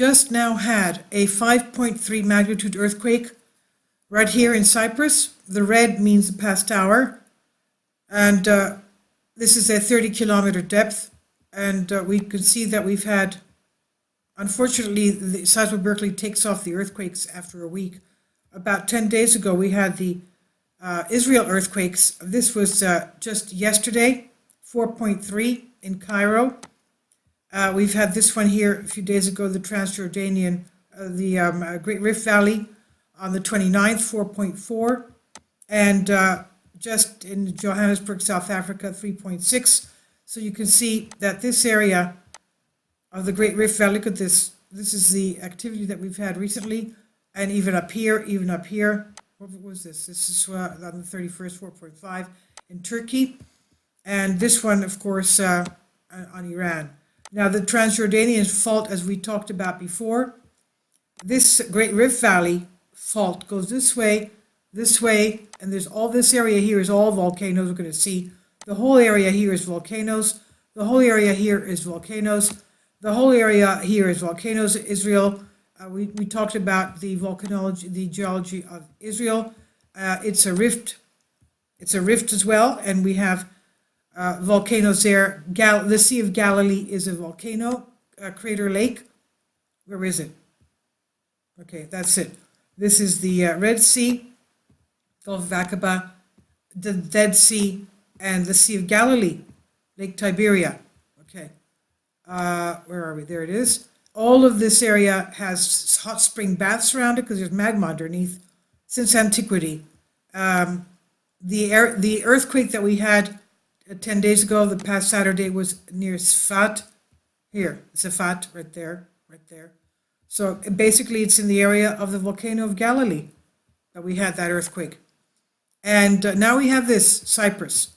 just now had a 5.3 magnitude earthquake right here in Cyprus. The red means the past hour. And this is a 30-kilometer depth. And we can see that we've had, unfortunately, the Seismo Berkeley takes off the earthquakes after a week. About 10 days ago, we had the Israel earthquakes. This was just yesterday, 4.3 in Cairo. We've had this one here a few days ago, the Transjordanian, the Great Rift Valley on the 29th, 4.4. And just in Johannesburg, South Africa, 3.6. So you can see that this area of the Great Rift Valley, look at this. This is the activity that we've had recently. And even up here, what was this? This is on the 31st, 4.5 in Turkey. And this one, of course, on Iran. Now, the Transjordanian fault, as we talked about before, this Great Rift Valley fault goes this way, and there's all this area here is all volcanoes. We're going to see the whole area here is volcanoes. The whole area here is volcanoes. The whole area here is volcanoes. Israel, we talked about the volcanology, the geology of Israel. It's a rift. It's a rift as well, and we have volcanoes there. The Sea of Galilee is a volcano, crater lake. Where is it? Okay, that's it. This is the Red Sea, Gulf of Aqaba, the Dead Sea, and the Sea of Galilee, Lake Tiberia. Okay, where are we? There it is. All of this area has hot spring baths around it because there's magma underneath since antiquity. The earthquake that we had 10 days ago, the past Saturday, was near Sfat. Here, Sfat, right there. So basically, it's in the area of the volcano of Galilee that we had that earthquake. And now we have this, Cyprus.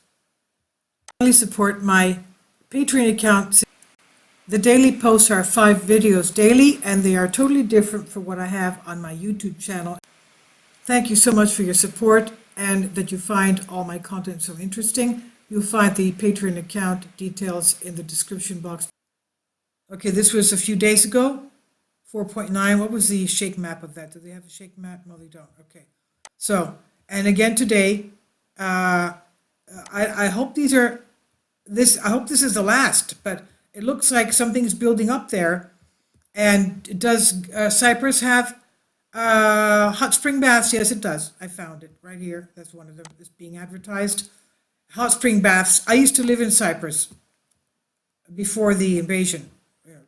I support my Patreon account. The daily posts are 5 videos daily, and they are totally different from what I have on my YouTube channel. Thank you so much for your support and that you find all my content so interesting. You'll find the Patreon account details in the description box. Okay, this was a few days ago, 4.9. What was the shake map of that? Do they have a shake map? No, they don't. Okay. So, and again today, I hope these are I hope this is the last, but it looks like something's building up there. And does Cyprus have hot spring baths? Yes, it does. I found it right here. That's one of them that's being advertised. Hot spring baths. I used to live in Cyprus before the invasion.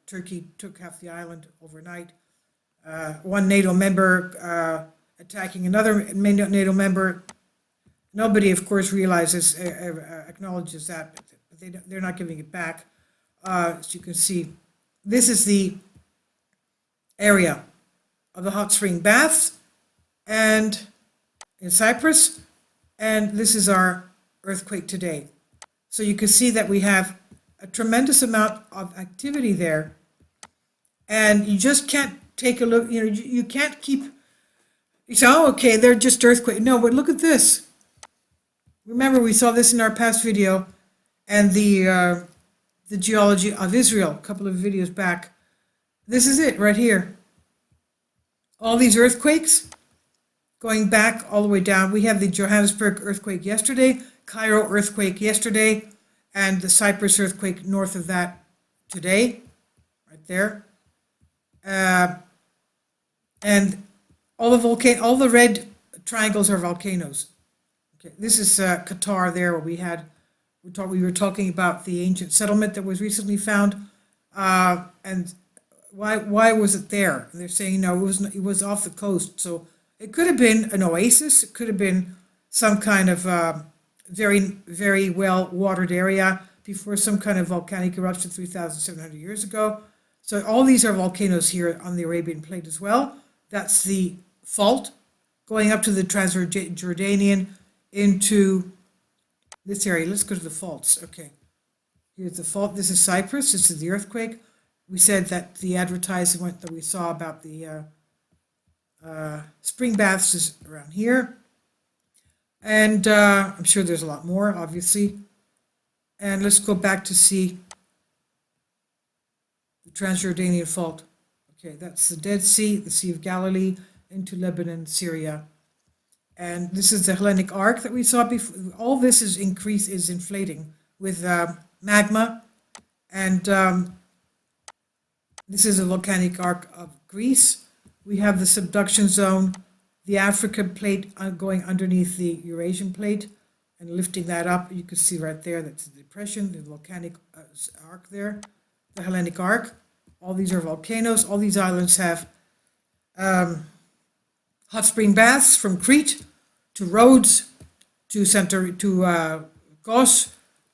Turkey took half the island overnight. One NATO member attacking another NATO member. Nobody, of course, realizes, acknowledges that, but they're not giving it back. As you can see, this is the area of the hot spring baths and in Cyprus, and this is our earthquake today. So you can see that we have a tremendous amount of activity there, and you just can't take a look, you can't keep, you say, oh, okay, they're just earthquake. No, but look at this. Remember, we saw this in our past video, and the geology of Israel, a couple of videos back. This is it right here. All these earthquakes going back all the way down. We have the Johannesburg earthquake yesterday, Cairo earthquake yesterday, and the Cyprus earthquake north of that today, right there. And all the red triangles are volcanoes. Okay, this is Qatar there, where we were talking about the ancient settlement that was recently found, and why was it there? And they're saying no, it was off the coast, so it could have been an oasis. It could have been some kind of very, very well watered area before some kind of volcanic eruption 3,700 years ago. So all these are volcanoes here on the Arabian Plate as well. That's the fault going up to the Transjordanian into this area. Let's go to the faults. Okay, here's the fault. This is Cyprus. This is the earthquake. We said that the advertisement that we saw about the spring baths is around here. And I'm sure there's a lot more, obviously. And let's go back to see the Transjordanian fault. Okay, that's the Dead Sea, the Sea of Galilee, into Lebanon, Syria. And this is the Hellenic Arc that we saw before. All this is inflating with magma. And this is a volcanic arc of Greece. We have the subduction zone, the African plate going underneath the Eurasian plate and lifting that up. You can see right there, that's the depression, the volcanic arc there, the Hellenic Arc. All these are volcanoes. All these islands have hot spring baths, from Crete to Rhodes to Kos.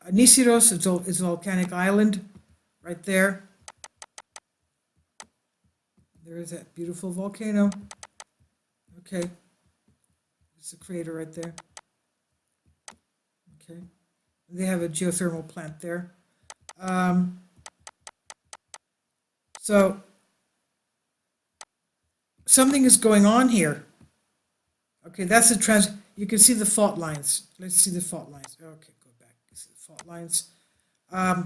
Nisiros is a volcanic island right there. There is that beautiful volcano. Okay, it's a crater right there. Okay, they have a geothermal plant there. So something is going on here. Okay, that's the you can see the fault lines. Let's see the fault lines. Okay, go back. This is the fault lines.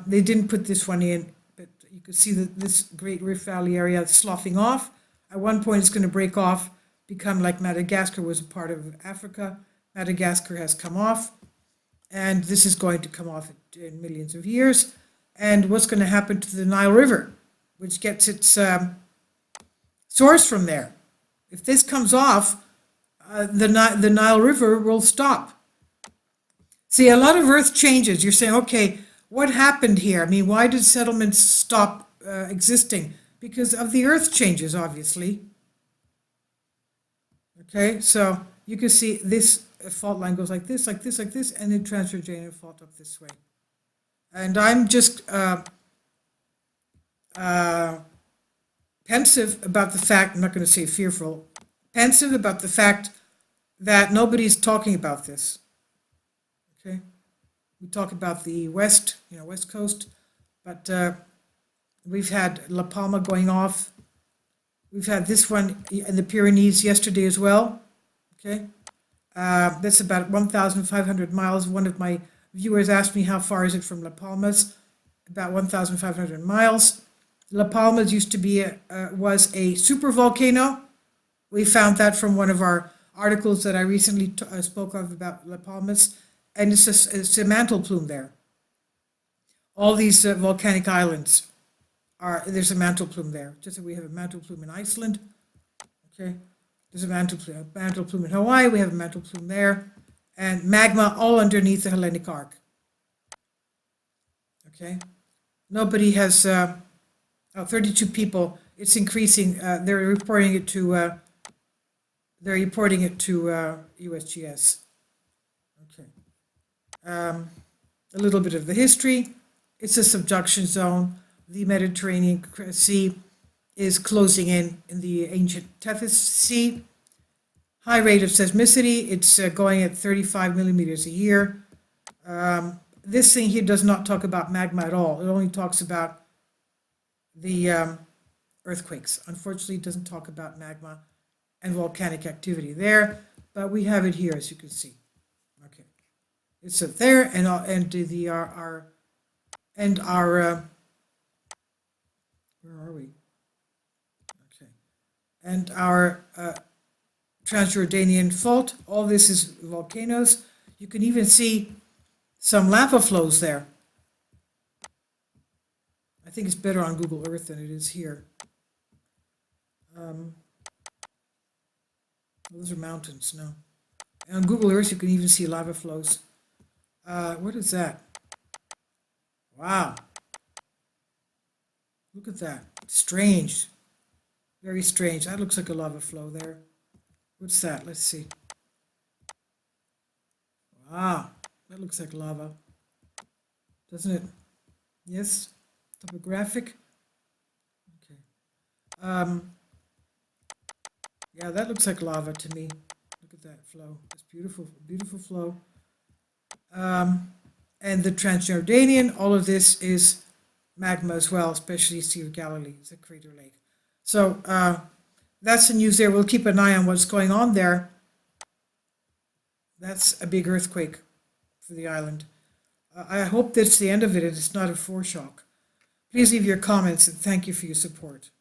They didn't put this one in, but you can see that this Great Rift Valley area sloughing off. At one point, it's going to break off, become like Madagascar was a part of Africa. Madagascar has come off, and this is going to come off in millions of years. And what's going to happen to the Nile River, which gets its source from there? If this comes off, the Nile River will stop. See, a lot of Earth changes. You're saying, okay, what happened here? I mean, why did settlements stop existing? Because of the Earth changes, obviously. Okay, so you can see this fault line goes like this, like this, like this, and then Transjordanian fault up this way. And I'm just pensive about the fact, I'm not going to say fearful, pensive about the fact that nobody's talking about this. Okay, we talk about the West Coast, but we've had La Palma going off. We've had this one in the Pyrenees yesterday as well. Okay, that's about 1,500 miles. One of my viewers asked me how far is it from La Palmas. About 1,500 miles. La Palmas used to be was a super volcano. We found that from one of our articles that I recently spoke of about La Palmas, and it's a mantle plume there. All these volcanic islands there's a mantle plume there. Just as we have a mantle plume in Iceland. Okay, there's a mantle plume in Hawaii. We have a mantle plume there, and magma all underneath the Hellenic Arc. Okay, nobody has. 32 people. It's increasing. They're reporting it to USGS. Okay. A little bit of the history. It's a subduction zone. The Mediterranean Sea is closing in the ancient Tethys Sea. High rate of seismicity. It's going at 35 millimeters a year. This thing here does not talk about magma at all. It only talks about the earthquakes. Unfortunately, it doesn't talk about magma and volcanic activity there, but we have it here, as you can see. Okay, it's up there, and our where are we? Okay, and our Transjordanian fault. All this is volcanoes. You can even see some lava flows there. I think it's better on Google Earth than it is here. Those are mountains, no. And on Google Earth, you can even see lava flows. What is that? Wow. Look at that. Strange. Very strange. That looks like a lava flow there. What's that? Let's see. Wow. That looks like lava. Doesn't it? Yes. Topographic. Okay. Yeah, that looks like lava to me. Look at that flow. It's beautiful, beautiful flow. And the Transjordanian, all of this is magma as well, especially Sea of Galilee. It's a crater lake. So that's the news there. We'll keep an eye on what's going on there. That's a big earthquake for the island. I hope that's the end of it and it's not a foreshock. Please leave your comments and thank you for your support.